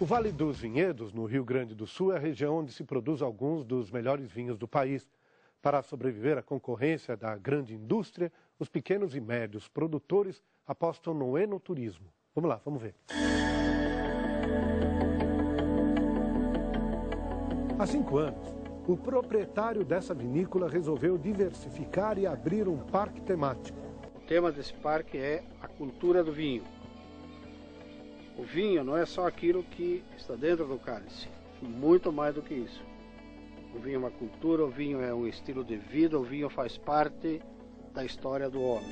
O Vale dos Vinhedos, no Rio Grande do Sul, é a região onde se produz alguns dos melhores vinhos do país. Para sobreviver à concorrência da grande indústria, os pequenos e médios produtores apostam no enoturismo. Vamos lá, vamos ver. Há 5 anos, o proprietário dessa vinícola resolveu diversificar e abrir um parque temático. O tema desse parque é a cultura do vinho. O vinho não é só aquilo que está dentro do cálice, muito mais do que isso. O vinho é uma cultura, o vinho é um estilo de vida, o vinho faz parte da história do homem.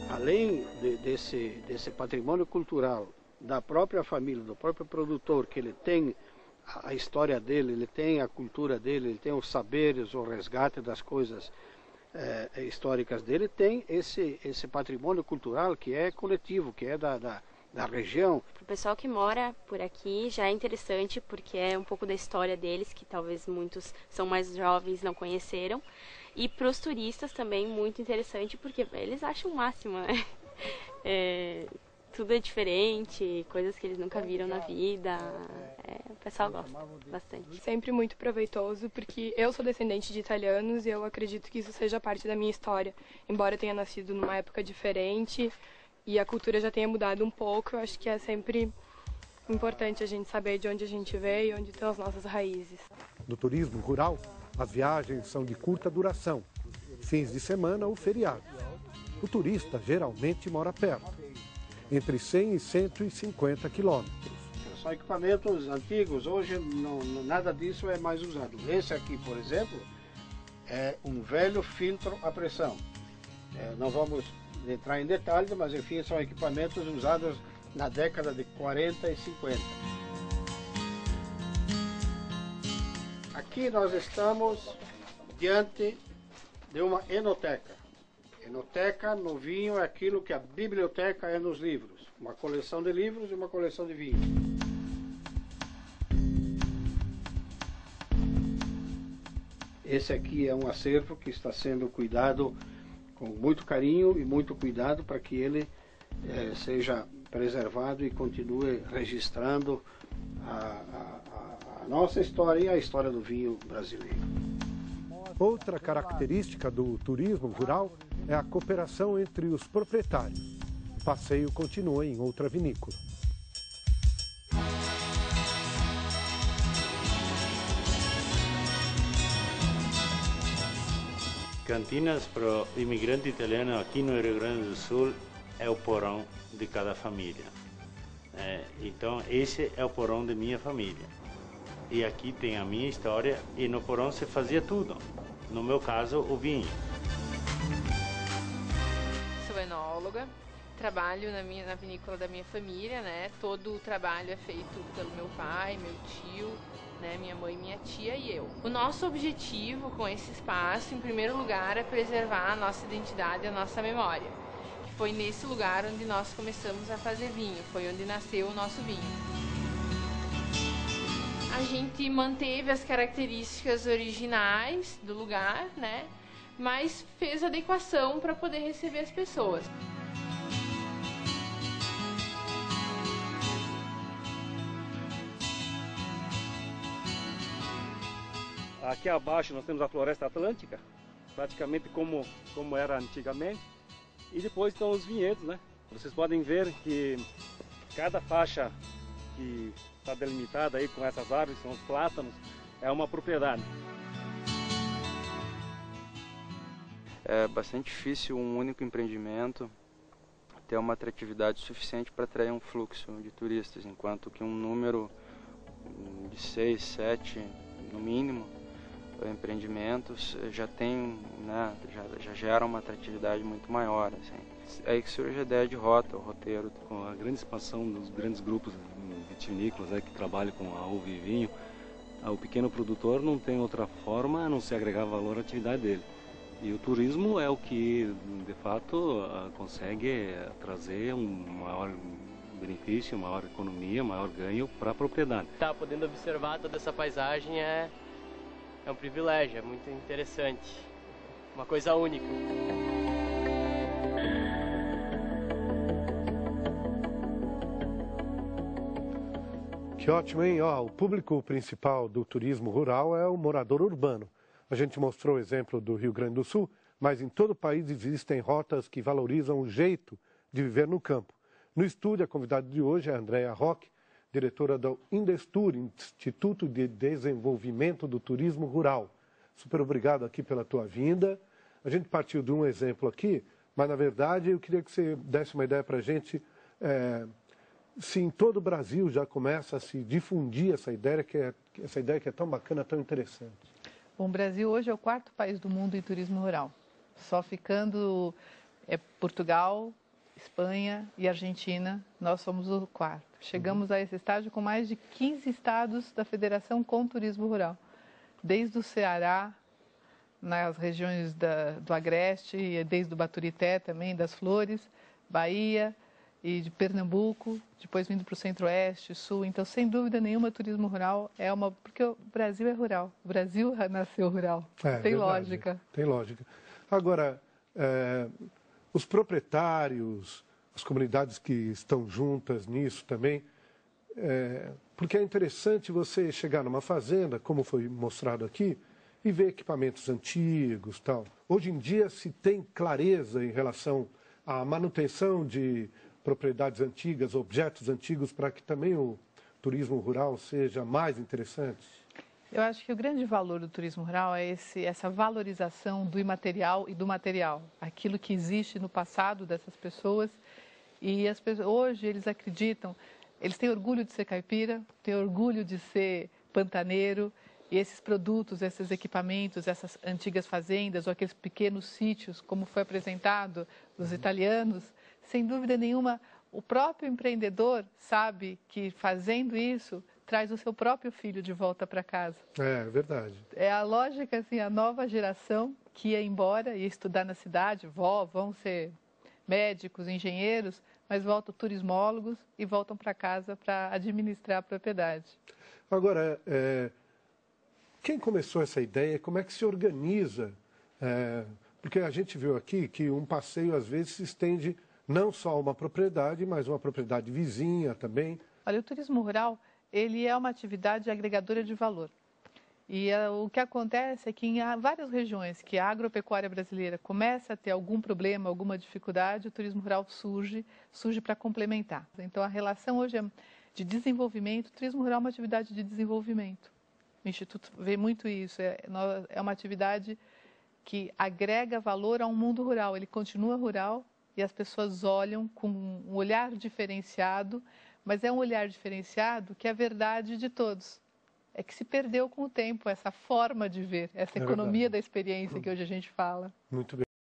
Além desse patrimônio cultural, da própria família, do próprio produtor, que ele tem a história dele, ele tem a cultura dele, ele tem os saberes, o resgate das coisas históricas dele, tem esse patrimônio cultural que é coletivo, que é da região. Para o pessoal que mora por aqui já é interessante, porque é um pouco da história deles, que talvez muitos são mais jovens não conheceram. E para os turistas também muito interessante, porque eles acham o máximo, né? Tudo é diferente, coisas que eles nunca viram na vida. O pessoal gosta bastante. Sempre muito proveitoso, porque eu sou descendente de italianos e eu acredito que isso seja parte da minha história. Embora eu tenha nascido numa época diferente e a cultura já tenha mudado um pouco, eu acho que é sempre importante a gente saber de onde a gente veio e onde estão as nossas raízes. No turismo rural, as viagens são de curta duração. Fins de semana ou feriado. O turista geralmente mora perto, entre 100 e 150 quilômetros. São equipamentos antigos, hoje nada disso é mais usado. Esse aqui, por exemplo, é um velho filtro a pressão. Não vamos entrar em detalhes, mas enfim, são equipamentos usados na década de 40 e 50. Aqui nós estamos diante de uma enoteca. Enoteca no vinho é aquilo que a biblioteca é nos livros. Uma coleção de livros e uma coleção de vinho. Esse aqui é um acervo que está sendo cuidado com muito carinho e muito cuidado para que ele seja preservado e continue registrando a nossa história e a história do vinho brasileiro. Outra característica do turismo rural é a cooperação entre os proprietários. O passeio continua em outra vinícola. Campinas, para o imigrante italiano aqui no Rio Grande do Sul, é o porão de cada família. Então, esse é o porão de minha família. E aqui tem a minha história, e no porão se fazia tudo. No meu caso, o vinho. Sou enóloga, trabalho na vinícola da minha família, né? Todo o trabalho é feito pelo meu pai, meu tio, né, minha mãe, minha tia e eu. O nosso objetivo com esse espaço, em primeiro lugar, é preservar a nossa identidade e a nossa memória. Foi nesse lugar onde nós começamos a fazer vinho, foi onde nasceu o nosso vinho. A gente manteve as características originais do lugar, né, mas fez adequação para poder receber as pessoas. Aqui abaixo nós temos a floresta atlântica, praticamente como era antigamente. E depois estão os vinhedos, né? Vocês podem ver que cada faixa que está delimitada aí com essas árvores, são os plátanos, é uma propriedade. É bastante difícil um único empreendimento ter uma atratividade suficiente para atrair um fluxo de turistas, enquanto que um número de 6, 7, no mínimo, empreendimentos já tem, né, já gera uma atratividade muito maior, assim. É aí que surge a ideia de rota, o roteiro. Com a grande expansão dos grandes grupos vitivinícolas que trabalham com a uva e vinho, o pequeno produtor não tem outra forma a não se agregar valor à atividade dele. E o turismo é o que, de fato, consegue trazer um maior benefício, maior economia, maior ganho para a propriedade. Tá podendo observar toda essa paisagem é um privilégio, é muito interessante, uma coisa única. Que ótimo, hein? Ó, o público principal do turismo rural é o morador urbano. A gente mostrou o exemplo do Rio Grande do Sul, mas em todo o país existem rotas que valorizam o jeito de viver no campo. No estúdio, a convidada de hoje é a Andréa Roque, diretora do Indestur, Instituto de Desenvolvimento do Turismo Rural. Super obrigado aqui pela tua vinda. A gente partiu de um exemplo aqui, mas na verdade eu queria que você desse uma ideia para a gente se em todo o Brasil já começa a se difundir essa ideia que é tão bacana, tão interessante. Bom, o Brasil hoje é o 4º país do mundo em turismo rural. Só ficando Portugal, Espanha e Argentina, nós somos o 4º. Chegamos a esse estágio com mais de 15 estados da federação com turismo rural. Desde o Ceará, nas regiões do Agreste, desde o Baturité também, das Flores, Bahia e de Pernambuco, depois vindo para o Centro-Oeste, Sul. Então, sem dúvida nenhuma, turismo rural porque o Brasil é rural. O Brasil nasceu rural. Tem lógica. Tem lógica. Agora, os proprietários, as comunidades que estão juntas nisso também, porque é interessante você chegar numa fazenda, como foi mostrado aqui, e ver equipamentos antigos, tal. Hoje em dia se tem clareza em relação à manutenção de propriedades antigas, objetos antigos, para que também o turismo rural seja mais interessante? Eu acho que o grande valor do turismo rural é essa valorização do imaterial e do material, aquilo que existe no passado dessas pessoas. E as pessoas, hoje eles acreditam, eles têm orgulho de ser caipira, têm orgulho de ser pantaneiro, e esses produtos, esses equipamentos, essas antigas fazendas ou aqueles pequenos sítios, como foi apresentado dos italianos, sem dúvida nenhuma, o próprio empreendedor sabe que fazendo isso traz o seu próprio filho de volta para casa. É verdade. É a lógica, assim, a nova geração que ia embora, ia estudar na cidade, vão ser médicos, engenheiros, mas voltam turismólogos e voltam para casa para administrar a propriedade. Agora, quem começou essa ideia? Como é que se organiza? Porque a gente viu aqui que um passeio às vezes se estende não só a uma propriedade, mas uma propriedade vizinha também. Olha, o turismo rural, ele é uma atividade agregadora de valor. E o que acontece é que em várias regiões que a agropecuária brasileira começa a ter algum problema, alguma dificuldade, o turismo rural surge para complementar. Então, a relação hoje é de desenvolvimento. O turismo rural é uma atividade de desenvolvimento. O Instituto vê muito isso. É uma atividade que agrega valor a um mundo rural. Ele continua rural e as pessoas olham com um olhar diferenciado, mas é um olhar diferenciado que é a verdade de todos. É que se perdeu com o tempo essa forma de ver, essa economia da experiência que hoje a gente fala. Muito bem.